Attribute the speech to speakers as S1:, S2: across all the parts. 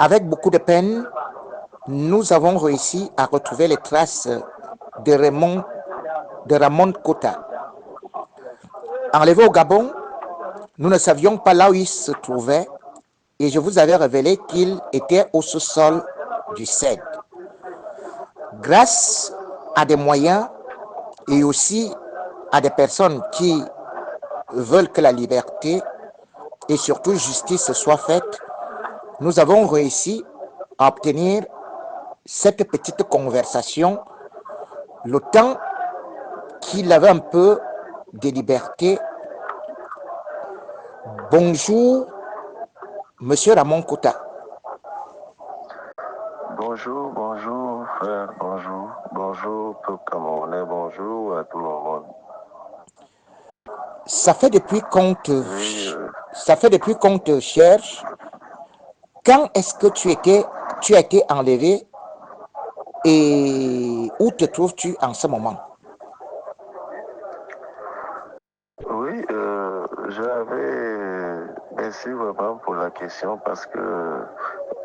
S1: Avec beaucoup de peine, nous avons réussi à retrouver les traces de Ramon Kota. Enlevé au Gabon, nous ne savions pas là où il se trouvait et je vous avais révélé qu'il était au sous-sol du CED. Grâce à des moyens et aussi à des personnes qui veulent que la liberté et surtout justice soit faite, nous avons réussi à obtenir cette petite conversation le temps qu'il avait un peu de liberté. Bonjour, monsieur Ramon Kota.
S2: Bonjour, frère, bonjour, peuple camerounais, bonjour à tout le monde.
S1: Ça fait depuis qu'on te cherche. Quand est-ce que tu as été enlevé et où te trouves-tu en ce moment?
S2: Oui, merci vraiment pour la question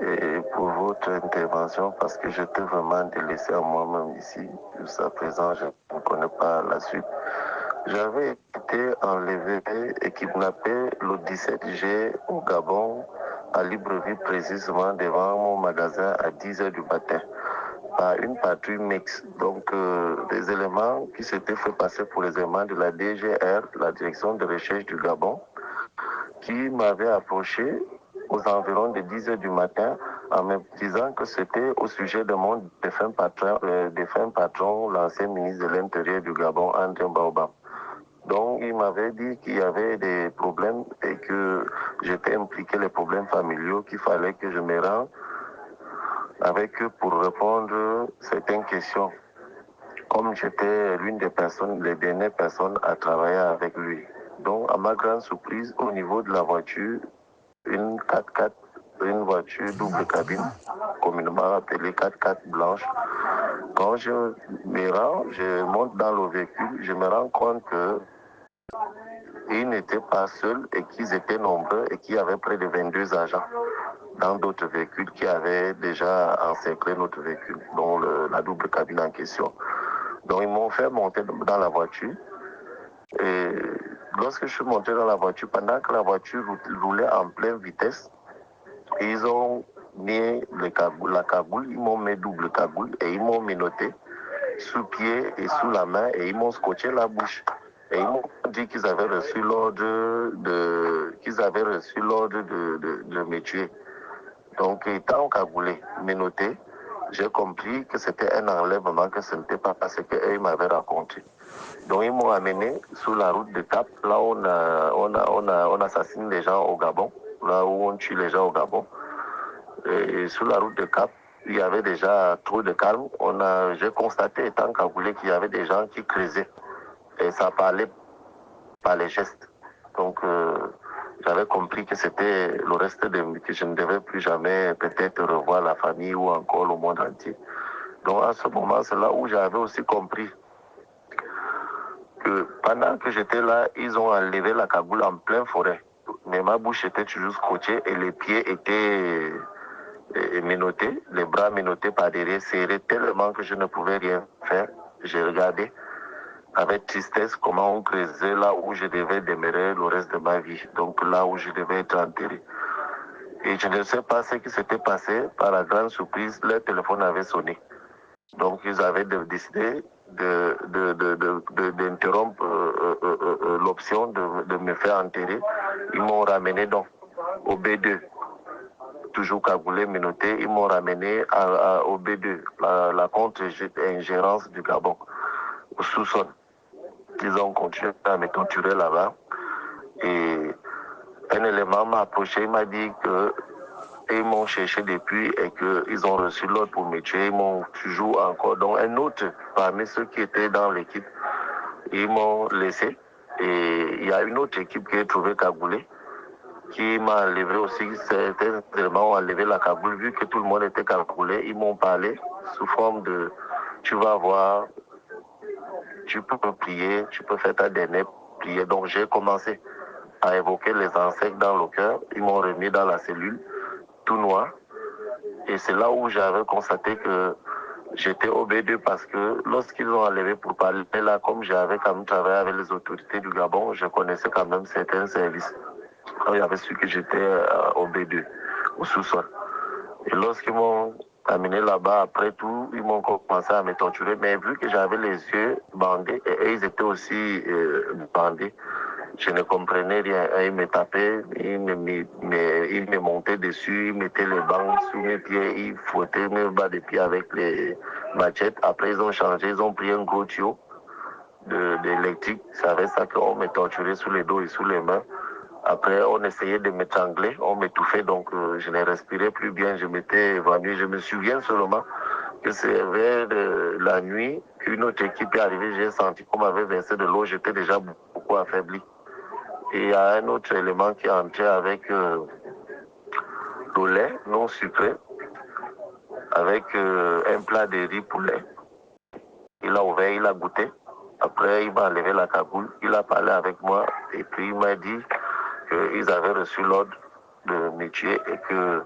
S2: et pour votre intervention parce que j'étais vraiment délaissé à moi-même ici. Jusqu'à présent, je ne connais pas la suite. J'avais été enlevé et kidnappé le 17 juillet au Gabon, à Libreville, précisément devant mon magasin à 10 heures du matin, par une patrouille mixte. Donc, des éléments qui s'étaient fait passer pour les éléments de la DGR, la Direction de recherche du Gabon, qui m'avaient approché aux environs de 10 heures du matin en me disant que c'était au sujet de mon défunt patron, l'ancien ministre de l'Intérieur du Gabon, André Baobab. Donc, il m'avait dit qu'il y avait des problèmes et que j'étais impliqué les problèmes familiaux, qu'il fallait que je me rende avec eux pour répondre à certaines questions. Comme j'étais l'une des personnes, les dernières personnes à travailler avec lui. Donc, à ma grande surprise, au niveau de la voiture, une 4x4, une voiture double cabine, communément appelée 4x4 blanche. Quand je monte dans le véhicule, je me rends compte que ils n'étaient pas seuls et qu'ils étaient nombreux et qu'il y avait près de 22 agents dans d'autres véhicules qui avaient déjà encerclé notre véhicule, dont la double cabine en question. Donc ils m'ont fait monter dans la voiture. Et lorsque je suis monté dans la voiture, pendant que la voiture roulait en pleine vitesse, ils ont mis la cagoule, ils m'ont mis double cagoule et ils m'ont menotté sous pied et sous la main et ils m'ont scotché la bouche. Et ils m'ont dit qu'ils avaient reçu l'ordre de me tuer. Donc, étant cagoulé, menotté, j'ai compris que c'était un enlèvement, que ce n'était pas ce qu'ils m'avaient raconté. Donc, ils m'ont amené sur la route de Cap, là où on assassine les gens au Gabon, là où on tue les gens au Gabon. Et sur la route de Cap, il y avait déjà trop de calme. J'ai constaté, étant cagoulé, qu'il y avait des gens qui creusaient. Et ça parlait par les gestes. Donc, j'avais compris que c'était le reste que je ne devais plus jamais peut-être revoir la famille ou encore le monde entier. Donc, à ce moment, c'est là où j'avais aussi compris que pendant que j'étais là, ils ont enlevé la cagoule en pleine forêt. Mais ma bouche était toujours scotchée et les pieds étaient menottés, les bras menottés par derrière, serrés tellement que je ne pouvais rien faire. J'ai regardé avec tristesse comment on creusait là où je devais demeurer le reste de ma vie, donc là où je devais être enterré. Et je ne sais pas ce qui s'était passé, par la grande surprise, leur téléphone avait sonné. Donc ils avaient décidé d'interrompre l'option de me faire enterrer. Ils m'ont ramené donc au B2, toujours cagoulé, menotté. Ils m'ont ramené au B2, la contre-ingérence du Gabon, au sous-sol. Ils ont continué à me torturer là-bas. Et un élément m'a approché, il m'a dit que ils m'ont cherché depuis et qu'ils ont reçu l'ordre pour me tuer. Ils m'ont toujours encore. Donc un autre parmi ceux qui étaient dans l'équipe, ils m'ont laissé. Et il y a une autre équipe qui est trouvée cagoulée, qui m'a enlevé aussi. Certains éléments ont enlevé la cagoule. Vu que tout le monde était cagoulé, ils m'ont parlé sous forme de tu vas voir, tu peux prier, tu peux faire ta dernière prière. Donc j'ai commencé à évoquer les ancêtres dans le cœur. Ils m'ont remis dans la cellule, tout noir. Et c'est là où j'avais constaté que j'étais au B2 parce que lorsqu'ils ont enlevé pour parler là, comme j'avais quand même travaillé avec les autorités du Gabon, je connaissais quand même certains services. Alors, il y avait su que j'étais au B2, au sous-sol. Et lorsqu'ils m'ont amené là-bas, après tout, ils m'ont commencé à me torturer. Mais vu que j'avais les yeux bandés, et ils étaient aussi bandés, je ne comprenais rien. Ils me tapaient, ils me montaient dessus, ils mettaient les bancs sous mes pieds, ils frottaient mes bas de pied avec les machettes. Après, ils ont changé, ils ont pris un gros tuyau d'électrique. C'est avec ça qu'on me torturait sous les dos et sous les mains. Après, on essayait de m'étrangler, on m'étouffait, donc je ne respirais plus bien, je m'étais évanoui. Je me souviens seulement que c'est vers la nuit qu'une autre équipe est arrivée, j'ai senti qu'on m'avait versé de l'eau, j'étais déjà beaucoup affaibli. Et il y a un autre élément qui est entré avec le lait non sucré, avec un plat de riz poulet. Il a ouvert, il a goûté. Après, il m'a enlevé la cagoule, il a parlé avec moi et puis il m'a dit qu'ils avaient reçu l'ordre de me tuer et que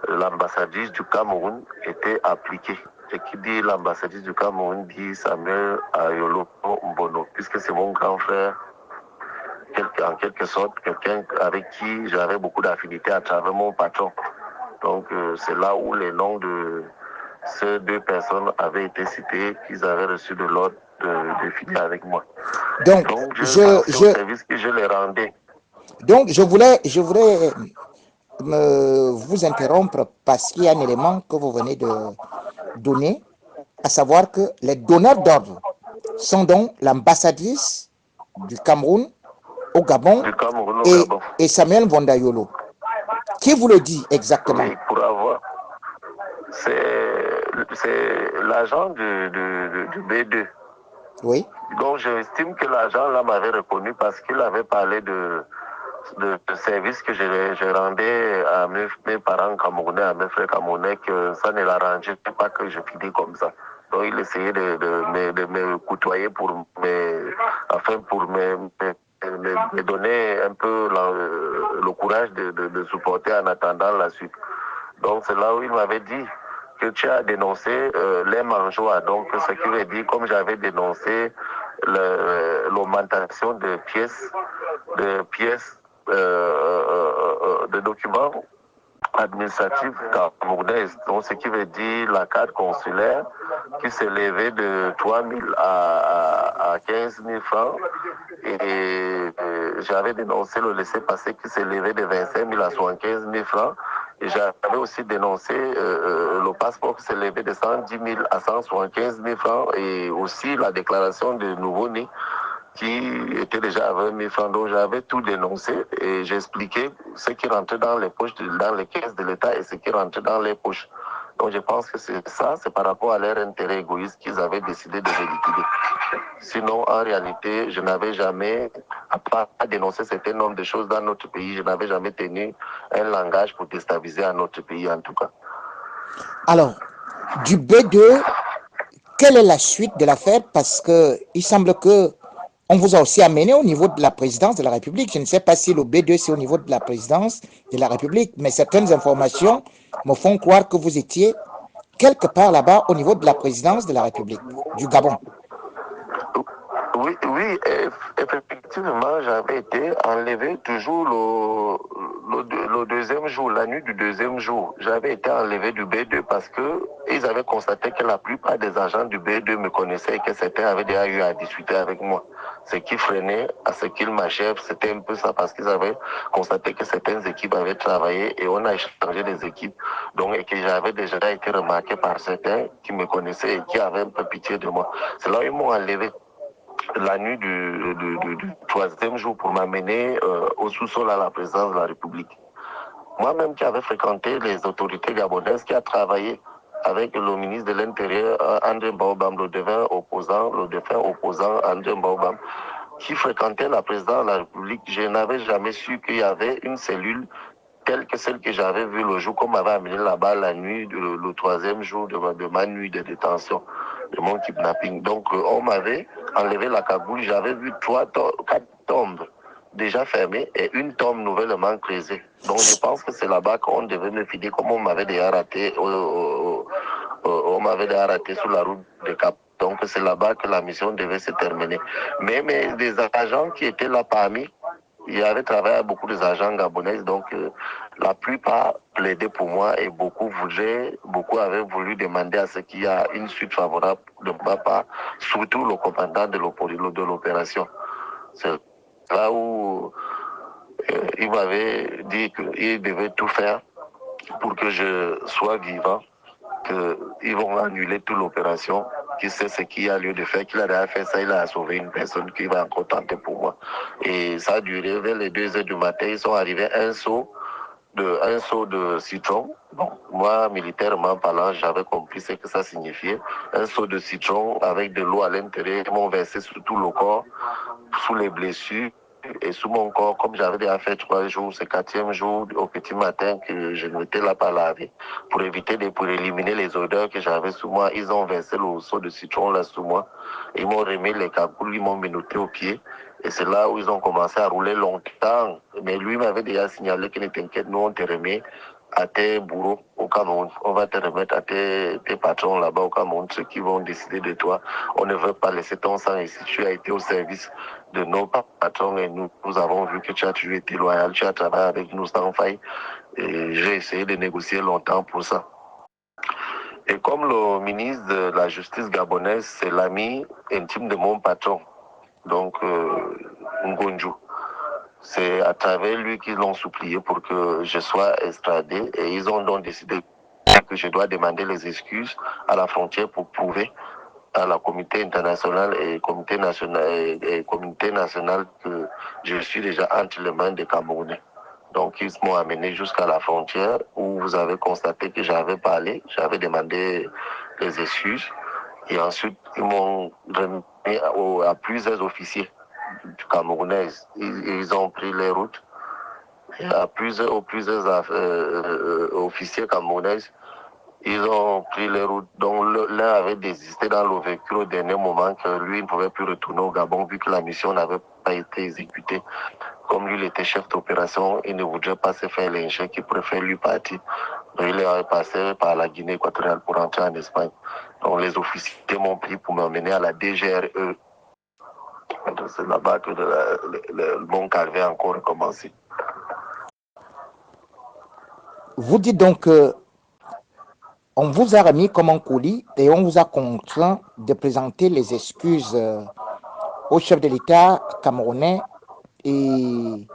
S2: l'ambassadrice du Cameroun était appliquée. Et qui dit l'ambassadrice du Cameroun dit Samuel Ayolo Mbono, puisque c'est mon grand frère, en quelque sorte, quelqu'un avec qui j'avais beaucoup d'affinité à travers mon patron. Donc c'est là où les noms de ces deux personnes avaient été cités, qu'ils avaient reçu de l'ordre de finir avec moi.
S1: Donc,
S2: Donc je pensais au service que je les rendais.
S1: donc je voulais vous interrompre parce qu'il y a un élément que vous venez de donner, à savoir que les donneurs d'ordre sont donc l'ambassadrice du Cameroun au Gabon
S2: Du Cameroun au Gabon.
S1: et Samuel Vondayolo. Qui vous le dit exactement?
S2: Oui, pour avoir. C'est l'agent du B2.
S1: Oui.
S2: Donc j'estime que l'agent là m'avait reconnu parce qu'il avait parlé de services que je rendais à mes parents camerounais, à mes frères camerounais, que ça ne l'arrangeait pas que je finis comme ça. Donc il essayait de me côtoyer pour me donner un peu le courage de supporter en attendant la suite. Donc c'est là où il m'avait dit que tu as dénoncé les mangeoires. Donc ce qui veut dire, comme j'avais dénoncé l'augmentation de pièces, de documents administratifs camerounaises. Donc ce qui veut dire la carte consulaire qui s'élevait de 3 000 à 15 000 francs. Et j'avais dénoncé le laissez-passer qui s'élevait de 25 000 à 75 000 francs. Et j'avais aussi dénoncé le passeport qui s'élevait de 110 000 à 175 000 francs et aussi la déclaration de nouveau-né qui était déjà à 20 000 francs. Donc j'avais tout dénoncé et j'expliquais ce qui rentrait dans les poches, dans les caisses de l'État et ce qui rentrait dans les poches. Donc je pense que c'est ça, c'est par rapport à leur intérêt égoïste qu'ils avaient décidé de me liquider. Sinon, en réalité, je n'avais jamais, à part dénoncer certain nombre de choses dans notre pays, je n'avais jamais tenu un langage pour déstabiliser un autre pays en tout cas.
S1: Alors, du B2, quelle est la suite de l'affaire? Parce qu'il semble que on vous a aussi amené au niveau de la présidence de la République. Je ne sais pas si le B2 c'est au niveau de la présidence de la République, mais certaines informations me font croire que vous étiez quelque part là-bas au niveau de la présidence de la République du Gabon.
S2: Oui, effectivement, j'avais été enlevé toujours le deuxième jour, la nuit du deuxième jour. J'avais été enlevé du B2 parce que ils avaient constaté que la plupart des agents du B2 me connaissaient et que certains avaient déjà eu à discuter avec moi. Ce qui freinait à ce qu'ils m'achèvent, c'était un peu ça parce qu'ils avaient constaté que certaines équipes avaient travaillé et on a échangé des équipes. Donc, et que j'avais déjà été remarqué par certains qui me connaissaient et qui avaient un peu pitié de moi. C'est là où ils m'ont enlevé la nuit du troisième jour pour m'amener au sous-sol à la présidence de la République. Moi-même qui avais fréquenté les autorités gabonaises, qui a travaillé avec le ministre de l'Intérieur, André Baobam, le défunt opposant André Baobam, qui fréquentait la présidence de la République, je n'avais jamais su qu'il y avait une cellule telle que celle que j'avais vue le jour qu'on m'avait amené là-bas la nuit, le troisième jour de ma nuit de détention, de mon kidnapping. Donc on m'avait enlevé la cagoule, j'avais vu 4 tombes déjà fermée et une tombe nouvellement creusée. Donc je pense que c'est là-bas qu'on devait me filer, comme on m'avait déjà raté, on m'avait déjà raté sur la route de Cap. Donc c'est là-bas que la mission devait se terminer. Mais des agents qui étaient là parmi, il y avait travaillé avec beaucoup des agents gabonais, donc la plupart plaidaient pour moi et beaucoup avaient voulu demander à ce qu'il y a une suite favorable de ma part, surtout le commandant de l'opération. C'est là où il m'avait dit qu'il devait tout faire pour que je sois vivant, qu'ils vont annuler toute l'opération, qu'il sait ce qu'il y a lieu de faire, qu'il a déjà fait ça, il a sauvé une personne qui va encore tenter pour moi. Et ça a duré vers les 2 heures du matin, ils sont arrivés un seau de citron. Bon, moi, militairement parlant, j'avais compris ce que ça signifiait. Un seau de citron avec de l'eau à l'intérieur, ils m'ont versé sur tout le corps, sous les blessures et sous mon corps, comme j'avais déjà fait 3 jours, c'est 4e jour au petit matin que je ne m'étais là pas lavé. Pour éliminer les odeurs que j'avais sous moi, ils ont versé le seau de citron là sous moi. Ils m'ont remis les cagoules, ils m'ont menotté au pied. Et c'est là où ils ont commencé à rouler longtemps. Mais lui m'avait déjà signalé que ne t'inquiète, nous on te remet à tes bourreaux au Cameroun. On va te remettre à tes patrons là-bas au Cameroun, ceux qui vont décider de toi. On ne veut pas laisser ton sang ici. Tu as été au service de nos patrons et nous avons vu que tu as toujours été loyal, tu as travaillé avec nous sans faille. Et j'ai essayé de négocier longtemps pour ça. Et comme le ministre de la Justice gabonaise, c'est l'ami intime de mon patron, donc Ngonju. C'est à travers lui qu'ils l'ont supplié pour que je sois extradé et ils ont donc décidé que je dois demander les excuses à la frontière pour prouver à la communauté internationale et communauté nationale que je suis déjà entre les mains des Camerounais. Donc ils m'ont amené jusqu'à la frontière où vous avez constaté que j'avais parlé, j'avais demandé les excuses et ensuite ils m'ont remis à plusieurs officiers camerounais. Ils ont pris les routes et à plusieurs officiers camerounais. Ils ont pris les routes dont l'un avait désisté dans le véhicule au dernier moment que lui ne pouvait plus retourner au Gabon vu que la mission n'avait pas été exécutée. Comme lui, il était chef d'opération, il ne voudrait pas se faire lyncher, qu'il préfère lui partir. Donc, il est passé par la Guinée équatoriale pour rentrer en Espagne. Donc les officiers m'ont pris pour m'emmener à la DGRE. C'est là-bas que mon calvaire a encore recommencé.
S1: Vous dites donc que on vous a remis comme un colis et on vous a contraint de présenter les excuses au chef de l'État camerounais et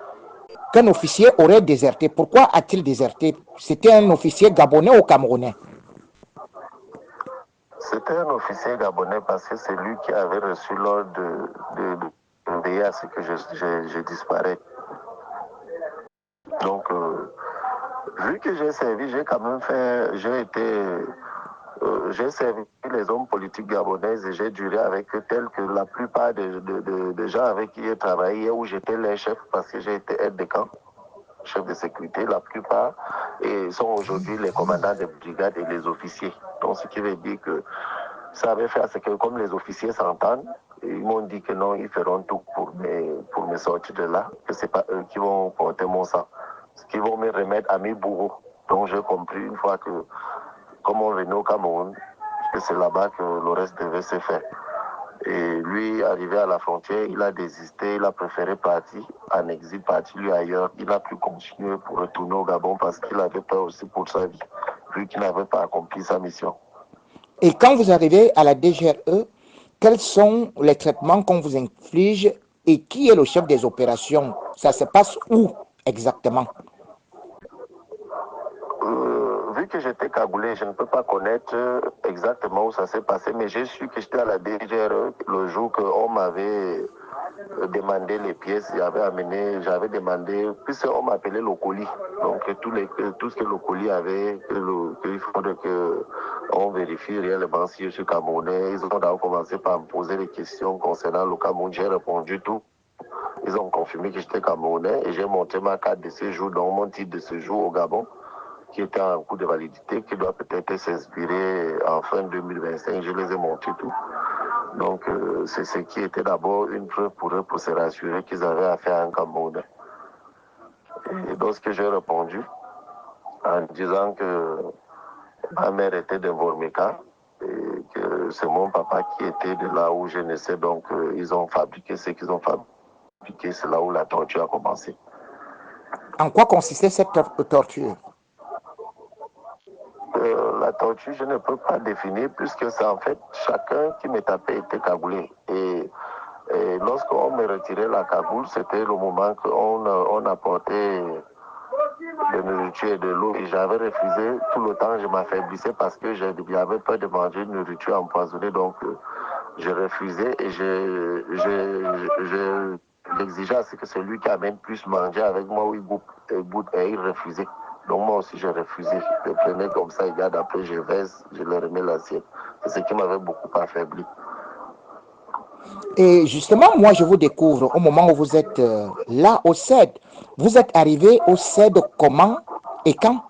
S1: qu'un officier aurait déserté. Pourquoi a-t-il déserté? C'était un officier gabonais ou camerounais?
S2: C'était un officier gabonais parce que c'est lui qui avait reçu l'ordre de veiller à ce que je disparais. Donc, vu que j'ai servi, j'ai quand même fait, j'ai servi les hommes politiques gabonais et j'ai duré avec eux tel que la plupart des gens avec qui j'ai travaillé, où j'étais leur chef parce que j'ai été aide de camp, chef de sécurité, la plupart et sont aujourd'hui les commandants des brigades et les officiers. Donc, ce qui veut dire que ça avait fait à ce que, comme les officiers s'entendent, ils m'ont dit que non, ils feront tout pour me sortir de là, que ce n'est pas eux qui vont porter mon sang, qui vont me remettre à mes bourreaux. Donc j'ai compris une fois que, comme on venait au Cameroun, que c'est là-bas que le reste devait se faire. Et lui, arrivé à la frontière, il a désisté, il a préféré partir en exil, partir lui ailleurs. Il n'a pu continuer pour retourner au Gabon parce qu'il avait peur aussi pour sa vie, vu qu'il n'avait pas accompli sa mission.
S1: Et quand vous arrivez à la DGRE, quels sont les traitements qu'on vous inflige et qui est le chef des opérations? Ça se passe où exactement?
S2: Vu que j'étais cagoulé, je ne peux pas connaître exactement où ça s'est passé, mais j'ai su que j'étais à la DGRE le jour qu'on m'avait demandé les pièces, j'avais demandé, puisqu'on m'appelait le colis, donc tout ce que le colis avait, qu'il faudrait qu'on vérifie réellement si je suis camerounais. Ils ont d'abord commencé par me poser des questions concernant le Cameroun, j'ai répondu tout. Ils ont confirmé que j'étais camerounais et j'ai montré ma carte de séjour, donc mon titre de séjour au Gabon, qui était en cours de validité, qui doit peut-être s'inspirer en fin 2025. Je les ai montrés tout. Donc, c'est ce qui était d'abord une preuve pour eux pour se rassurer qu'ils avaient affaire à un Camerounais. Et lorsque j'ai répondu en disant que ma mère était de Vormeka et que c'est mon papa qui était de là où je naissais, donc ils ont fabriqué ce qu'ils ont fabriqué, c'est là où la torture a commencé.
S1: En quoi consistait cette torture?
S2: La torture, je ne peux pas définir puisque c'est en fait chacun qui me tapait était cagoulé. Et lorsqu'on me retirait la cagoule, c'était le moment qu'on apportait de nourriture et de l'eau. Et j'avais refusé tout le temps, je m'affaiblissais parce que j'avais peur de manger une nourriture empoisonnée. Donc, je refusais et j'exigeais à ce que celui qui amène plus manger avec moi, il goûte et il refusait. Donc moi aussi j'ai refusé. Je prenais comme ça, et regarde, après je verse, je leur remets l'assiette. C'est ce qui m'avait beaucoup affaibli.
S1: Et justement, moi, je vous découvre au moment où vous êtes là au CED. Vous êtes arrivé au CED comment et quand?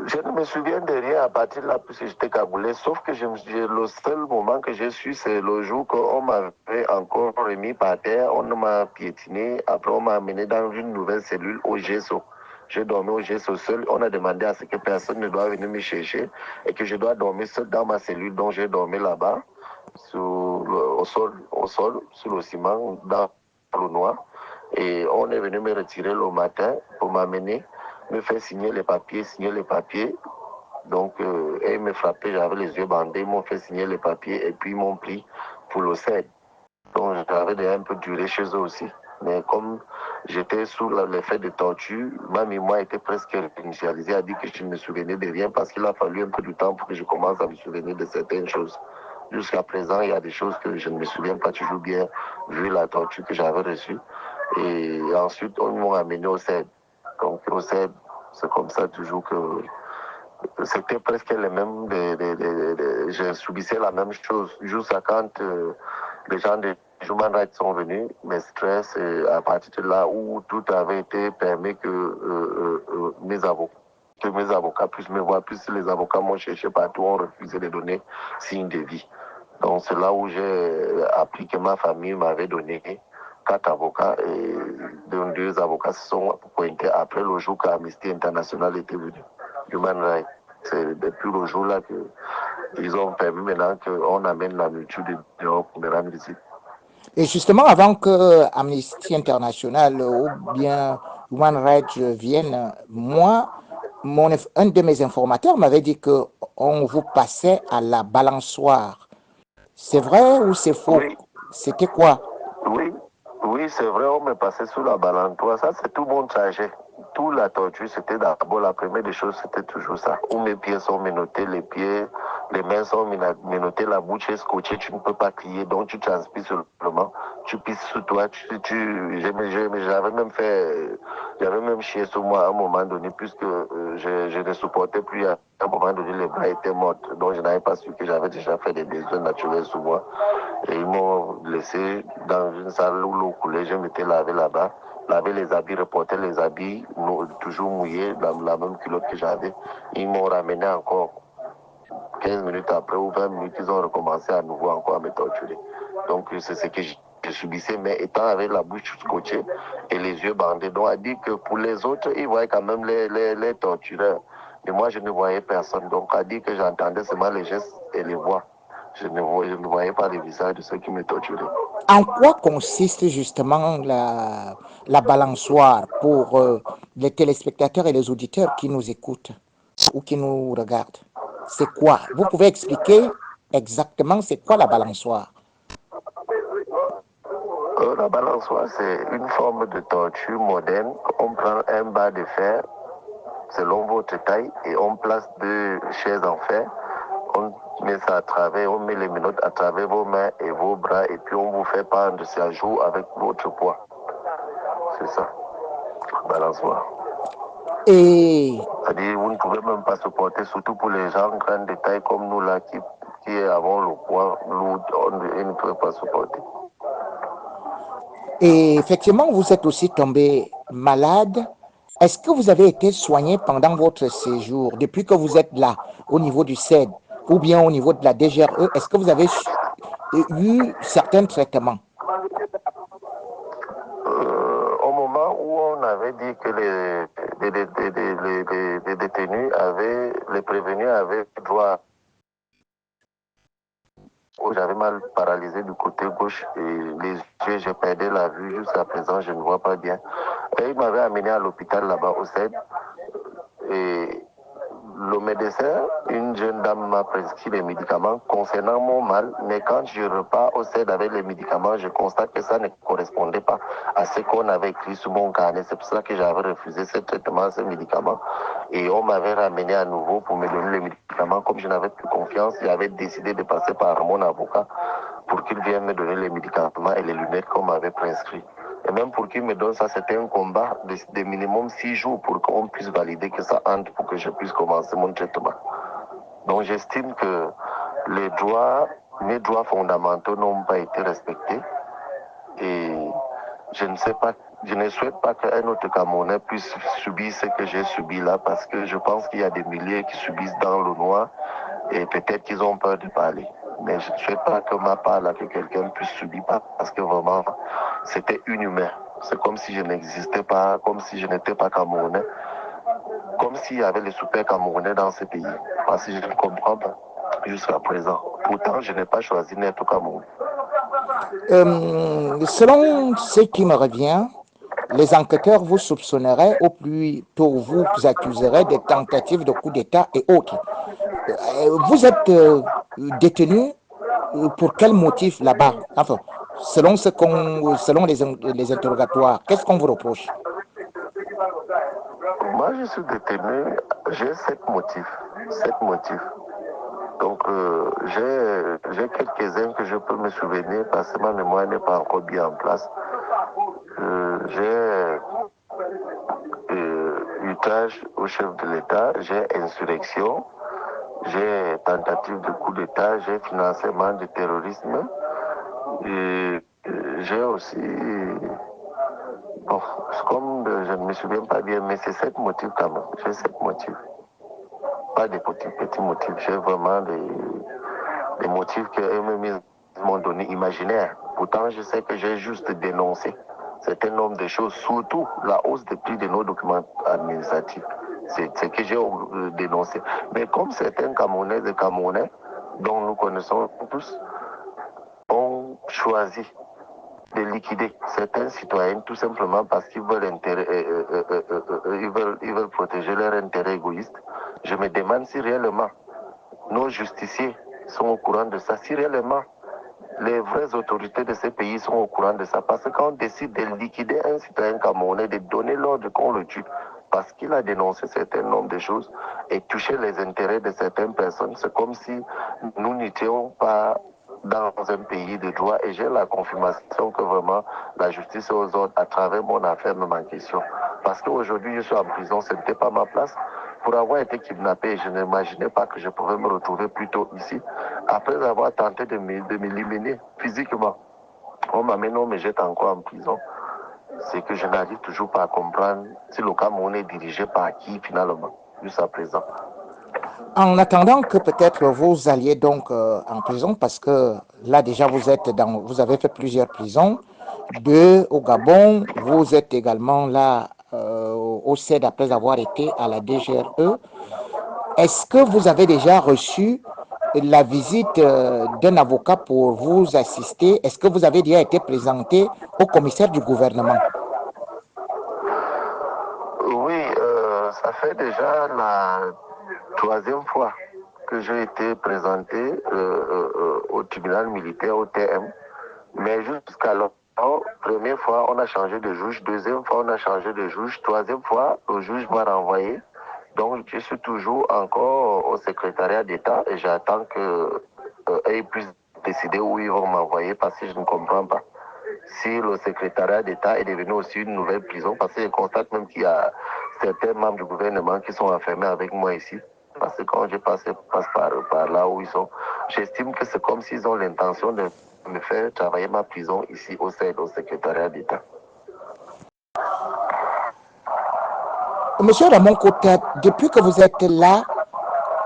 S2: Je ne me souviens de rien à partir de là, puisque j'étais cagoulé, sauf que le seul moment que j'ai su, c'est le jour qu'on m'avait encore remis par terre, on m'a piétiné, après on m'a amené dans une nouvelle cellule au GSO. J'ai dormi au GSO seul, on a demandé à ce que personne ne doit venir me chercher et que je dois dormir seul dans ma cellule, dont j'ai dormi là-bas, au sol, sur le ciment, dans le noir. Et on est venu me retirer le matin pour m'amener, me faire signer les papiers. Donc, et ils me frappaient, j'avais les yeux bandés, ils m'ont fait signer les papiers et puis ils m'ont pris pour le CED. Donc, j'avais déjà un peu duré chez eux aussi. Mais comme j'étais sous l'effet de torture, ma mémoire était presque initialisée à dire que je ne me souvenais de rien parce qu'il a fallu un peu de temps pour que je commence à me souvenir de certaines choses. Jusqu'à présent, il y a des choses que je ne me souviens pas toujours bien, vu la torture que j'avais reçue. Et ensuite, on m'a amené au CED. Donc, au CED, c'est comme ça toujours que c'était presque les mêmes. Je subissais la même chose jusqu'à quand les gens de Human Rights sont venus, mes stress, à partir de là où tout avait été permis que mes avocats puissent me voir, puisque les avocats m'ont cherché partout, ont refusé de donner signe de vie. Donc c'est là où j'ai appris que ma famille m'avait donné 4 avocats et deux avocats se sont pointés après le jour qu'Amnesty International était venu. Human Rights. C'est depuis le jour-là qu'ils ont permis maintenant qu'on amène la nourriture dehors pour me rendre visite.
S1: Et justement, avant que Amnesty International ou bien Human Rights vienne, moi, un de mes informateurs m'avait dit qu'on vous passait à la balançoire. C'est vrai ou c'est faux?
S2: Oui,
S1: C'était quoi?
S2: oui, oui, c'est vrai, on me passait sous la balançoire. Ça, c'est tout mon trajet. Tout la torture, c'était d'abord la première des choses, c'était toujours ça. Où mes pieds sont menottés, les mains sont menottées, la bouche est scotchée, tu ne peux pas crier, donc tu transpires simplement, tu pisses sur toi, j'avais même chié sur moi à un moment donné, puisque je ne supportais plus. À un moment donné, les bras étaient morts, donc je n'avais pas su que j'avais déjà fait des besoins naturels sur moi. Et ils m'ont laissé dans une salle où l'eau coulait, je m'étais lavé là-bas, laver les habits, reporter les habits, toujours mouillés, la même culotte que j'avais. Ils m'ont ramené encore 15 minutes après ou 20 minutes, ils ont recommencé à nouveau encore à me torturer. Donc c'est ce que je subissais, mais étant avec la bouche scotchée et les yeux bandés. Donc, à dire que pour les autres, ils voyaient quand même les tortureurs. Mais moi, je ne voyais personne. Donc, à dire que j'entendais seulement les gestes et les voix. Je ne voyais pas les visages de ceux qui me torturaient.
S1: En quoi consiste justement la balançoire pour les téléspectateurs et les auditeurs qui nous écoutent ou qui nous regardent? C'est quoi? Vous pouvez expliquer exactement c'est quoi la balançoire?
S2: La balançoire, c'est une forme de torture moderne. On prend un bas de fer selon votre taille et on place 2 chaises en fer. On met ça à travers, on met les menottes à travers vos mains et vos bras et puis on vous fait pendre ces jours avec votre poids. C'est ça, balançoire.
S1: Et
S2: C'est-à-dire, vous ne pouvez même pas supporter, surtout pour les gens grands de taille comme nous là qui avons le poids lourd, ils ne peuvent pas supporter.
S1: Et effectivement, vous êtes aussi tombé malade. Est-ce que vous avez été soigné pendant votre séjour, depuis que vous êtes là, au niveau du CED? ou bien au niveau de la DGRE, est-ce que vous avez eu certains traitements?
S2: Au moment où on avait dit que les détenus avaient, les prévenus avaient droit, j'avais mal paralysé du côté gauche et les yeux, j'ai perdu la vue. Jusqu'à présent, je ne vois pas bien. Et il m'avait amené à l'hôpital là-bas au CED. Et le médecin, une jeune dame m'a prescrit les médicaments concernant mon mal, mais quand je repars au CED avec les médicaments, je constate que ça ne correspondait pas à ce qu'on avait écrit sur mon carnet. C'est pour ça que j'avais refusé ce traitement, ce médicament. Et on m'avait ramené à nouveau pour me donner les médicaments. Comme je n'avais plus confiance, j'avais décidé de passer par mon avocat pour qu'il vienne me donner les médicaments et les lunettes qu'on m'avait prescrits. Et même pour qu'il me donne ça, c'était un combat de minimum 6 jours pour qu'on puisse valider que ça entre pour que je puisse commencer mon traitement. Donc j'estime que mes droits fondamentaux n'ont pas été respectés et je ne souhaite pas qu'un autre Camerounais puisse subir ce que j'ai subi là parce que je pense qu'il y a des milliers qui subissent dans le noir et peut-être qu'ils ont peur de parler. Mais je ne souhaite pas que ma part là, que quelqu'un puisse subir parce que vraiment, c'était inhumain. C'est comme si je n'existais pas, comme si je n'étais pas Camerounais, comme s'il y avait les super Camerounais dans ce pays. Parce que je ne comprends pas jusqu'à présent. Pourtant, je n'ai pas choisi d'être au Cameroun.
S1: Selon ce qui me revient, les enquêteurs vous soupçonneraient, ou plutôt vous accuseraient des tentatives de coup d'État et autres. Vous êtes détenu pour quel motif là-bas? Enfin, selon les interrogatoires, qu'est-ce qu'on vous reproche?
S2: Moi, je suis détenu, j'ai 7 motifs. 7 motifs. Donc, j'ai quelques-uns que je peux me souvenir parce que ma mémoire n'est pas encore bien en place. J'ai outrage au chef de l'État, j'ai insurrection, j'ai tentative de coup d'État, j'ai financement du terrorisme et j'ai aussi, bon, comme je ne me souviens pas bien, mais c'est 7 motifs quand même, j'ai 7 motifs. Pas des petits motifs, j'ai vraiment des motifs qu'eux-mêmes m'ont donné imaginaires. Pourtant, je sais que j'ai juste dénoncé certain nombre de choses, surtout la hausse des prix de nos documents administratifs. C'est ce que j'ai dénoncé. Mais comme certains Camerounaises et Camerounais, dont nous connaissons tous, ont choisi de liquider certains citoyens tout simplement parce qu'ils veulent, ils veulent protéger leur intérêt égoïste. Je me demande si réellement nos justiciers sont au courant de ça, si réellement les vraies autorités de ces pays sont au courant de ça. Parce que quand on décide de liquider un citoyen camerounais, de donner l'ordre qu'on le tue, parce qu'il a dénoncé un certain nombre de choses et touché les intérêts de certaines personnes, c'est comme si nous n'étions pas dans un pays de droit. Et j'ai la confirmation que vraiment la justice est aux ordres à travers mon affaire, même en question. Parce qu'aujourd'hui, je suis en prison, ce n'était pas ma place. Pour avoir été kidnappé, je n'imaginais pas que je pouvais me retrouver plus tôt ici. Après avoir tenté de m'éliminer physiquement, on m'amène, on me jette encore en prison. C'est que je n'arrive toujours pas à comprendre si le Cameroun est dirigé par qui finalement, jusqu'à présent.
S1: En attendant que peut-être vous alliez donc en prison, parce que là déjà vous avez fait plusieurs prisons, deux au Gabon, vous êtes également là au CED après avoir été à la DGRE. Est-ce que vous avez déjà reçu la visite d'un avocat pour vous assister? Est-ce que vous avez déjà été présenté au commissaire du gouvernement?
S2: Oui, ça fait déjà la 3e fois que j'ai été présenté au tribunal militaire, au TM. Mais jusqu'alors, première fois, on a changé de juge. Deuxième fois, on a changé de juge. Troisième fois, le juge m'a renvoyé. Donc, je suis toujours encore au secrétariat d'État et j'attends qu'ils puissent décider où ils vont m'envoyer parce que je ne comprends pas. Si le secrétariat d'État est devenu aussi une nouvelle prison, parce que je constate même qu'il y a certains membres du gouvernement qui sont enfermés avec moi ici. Parce que quand je passe par là où ils sont, j'estime que c'est comme s'ils ont l'intention de me faire travailler ma prison ici au sein du secrétariat d'État.
S1: Monsieur Ramon Kota, depuis que vous êtes là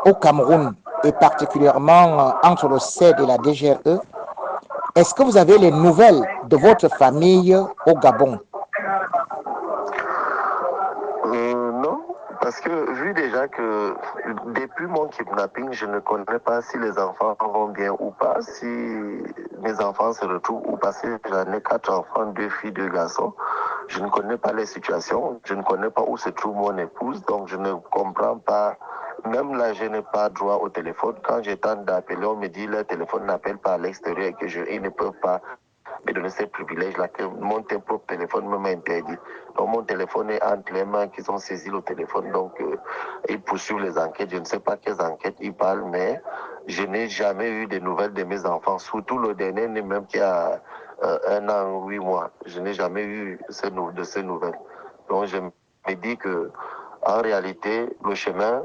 S1: au Cameroun, et particulièrement entre le CED et la DGRE. Est-ce que vous avez les nouvelles de votre famille au Gabon?
S2: Non, parce que vu déjà que depuis mon kidnapping, je ne connais pas si les enfants vont bien ou pas, si mes enfants se retrouvent ou pas. J'en ai 4 enfants, 2 filles, 2 garçons. Je ne connais pas les situations, je ne connais pas où se trouve mon épouse, donc je ne comprends pas. Même là, je n'ai pas droit au téléphone. Quand j'ai tente d'appeler, on me dit le téléphone n'appelle pas à l'extérieur et ils ne peuvent pas me donner ces privilèges-là que mon propre téléphone me m'interdit. Donc mon téléphone est entre les mains qui ont saisi le téléphone, donc ils poursuivent les enquêtes. Je ne sais pas quelles enquêtes ils parlent, mais je n'ai jamais eu de nouvelles de mes enfants, surtout le dernier, même qui a 1 an, 8 mois. Je n'ai jamais eu de ces nouvelles. Donc je me dis que en réalité, le chemin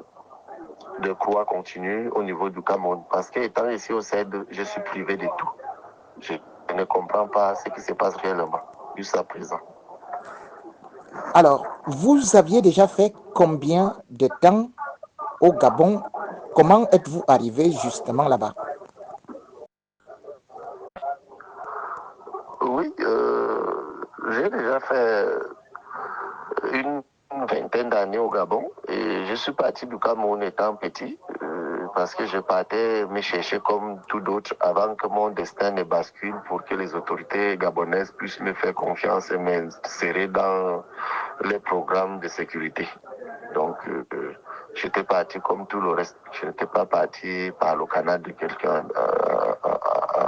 S2: de croix continue au niveau du Cameroun. Parce qu'étant ici au CED, je suis privé de tout. Je ne comprends pas ce qui se passe réellement jusqu'à présent.
S1: Alors, vous aviez déjà fait combien de temps au Gabon? Comment êtes-vous arrivé justement là-bas?
S2: Oui, j'ai déjà fait une vingtaine d'années au Gabon et je suis parti du Cameroun étant petit parce que je partais me chercher comme tout d'autres avant que mon destin ne bascule pour que les autorités gabonaises puissent me faire confiance et m'insérer dans les programmes de sécurité. Donc, j'étais parti comme tout le reste. Je n'étais pas parti par le canal de quelqu'un,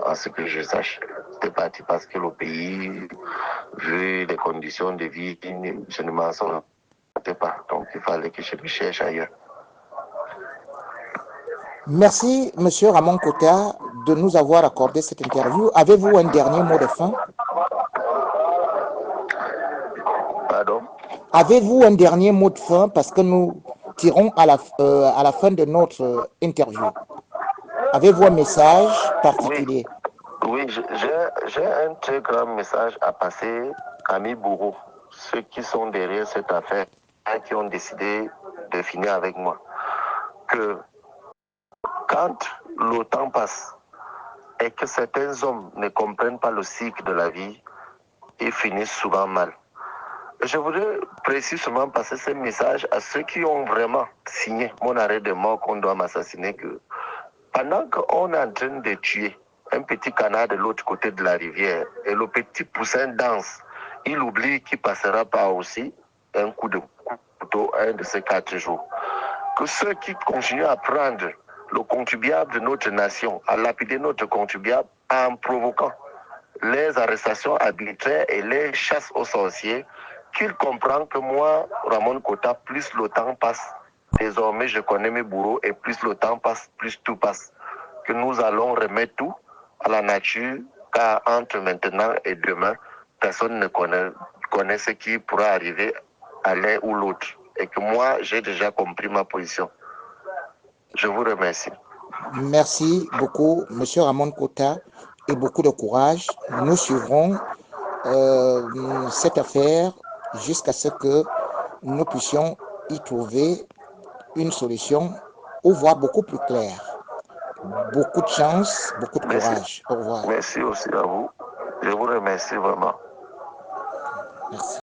S2: à ce que je sache. J'étais parti parce que le pays, vu les conditions de vie, je ne m'en sortais pas. Donc, il fallait que je me cherche ailleurs.
S1: Merci, Monsieur Ramon Kota, de nous avoir accordé cette interview. Avez-vous un dernier mot de fin?
S2: Pardon?
S1: Avez-vous un dernier mot de fin parce que nous tirons à la fin de notre interview? Avez-vous un message
S2: Oui,
S1: particulier?
S2: oui, j'ai un très grand message à passer à mes bourreaux, ceux qui sont derrière cette affaire, qui ont décidé de finir avec moi. Que quand le temps passe et que certains hommes ne comprennent pas le cycle de la vie, ils finissent souvent mal. Je voudrais précisément passer ce message à ceux qui ont vraiment signé mon arrêt de mort qu'on doit m'assassiner, que pendant qu'on est en train de tuer un petit canard de l'autre côté de la rivière et le petit poussin danse, il oublie qu'il passera par aussi un coup de couteau un de ces 4 jours. Que ceux qui continuent à prendre le contribuable de notre nation, à lapider notre contribuable en provoquant les arrestations arbitraires et les chasses aux sorciers, qu'ils comprennent que moi, Ramon Kota, plus le temps passe, désormais je connais mes bourreaux et plus le temps passe, plus tout passe. Que nous allons remettre tout à la nature, car entre maintenant et demain, personne ne connaît ce qui pourra arriver à l'un ou l'autre. Et que moi, j'ai déjà compris ma position. Je vous remercie.
S1: Merci beaucoup, Monsieur Ramon Kota, et beaucoup de courage. Nous suivrons cette affaire jusqu'à ce que nous puissions y trouver une solution ou voir beaucoup plus clair. Beaucoup de chance, beaucoup de
S2: Merci.
S1: courage. Au revoir.
S2: Merci aussi à vous. Je vous remercie vraiment.
S1: Merci.